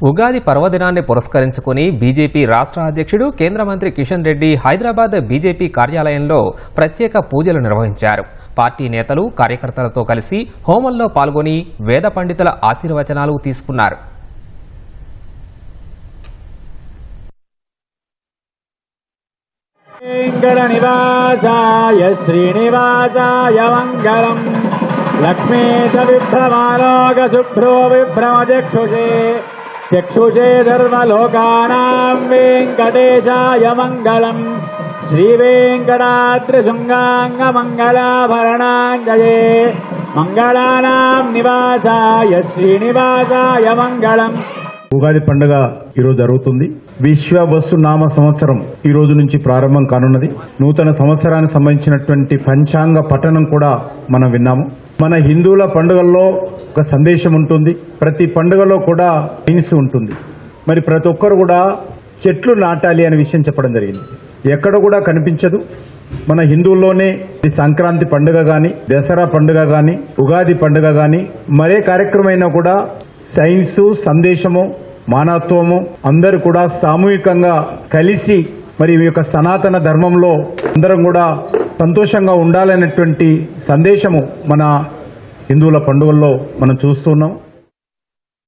ఉగాది పర్వదినాన్ని పురస్కరించుకుని బీజేపీ రాష్ట్ర అధ్యక్షుడు కేంద్ర మంత్రి కిషన్ రెడ్డి హైదరాబాద్ బీజేపీ కార్యాలయంలో ప్రత్యేక పూజలు నిర్వహించారు. పార్టీ నేతలు కార్యకర్తలతో కలిసి హోమంలో పాల్గొని వేద పండితుల ఆశీర్వచనాలు తీసుకున్నారు. चक्षुषे सर्वलोकानां वेङ्कटेशाय मङ्गलम् श्रीवेङ्कटाद्रिशृङ्गाङ्गमङ्गलाभरणाञ्जये मङ्गलानां निवासाय श्रीनिवासाय मङ्गलम्. ఉగాది పండుగ ఈరోజు జరుగుతుంది. విశ్వ వస్తు నామ సంవత్సరం ఈ రోజు నుంచి ప్రారంభం కానున్నది. నూతన సంవత్సరానికి సంబంధించినటువంటి పంచాంగ పఠనం కూడా మనం విన్నాము. మన హిందువుల పండుగల్లో ఒక సందేశం ఉంటుంది. ప్రతి పండుగలో కూడా సైన్స్ ఉంటుంది. మరి ప్రతి ఒక్కరు కూడా చెట్లు నాటాలి అనే విషయం చెప్పడం జరిగింది. ఎక్కడ కూడా కనిపించదు. మన హిందువుల్లోనే ఈ సంక్రాంతి పండుగ కానీ, దసరా పండుగ కానీ, ఉగాది పండుగ కానీ, మరే కార్యక్రమం అయినా కూడా సైన్సు, సందేశము, మానవత్వము అందరూ కూడా సామూహికంగా కలిసి మరి ఈ యొక్క సనాతన ధర్మంలో అందరం కూడా సంతోషంగా ఉండాలనేటువంటి సందేశము మన హిందువుల పండుగల్లో మనం చూస్తున్నాం.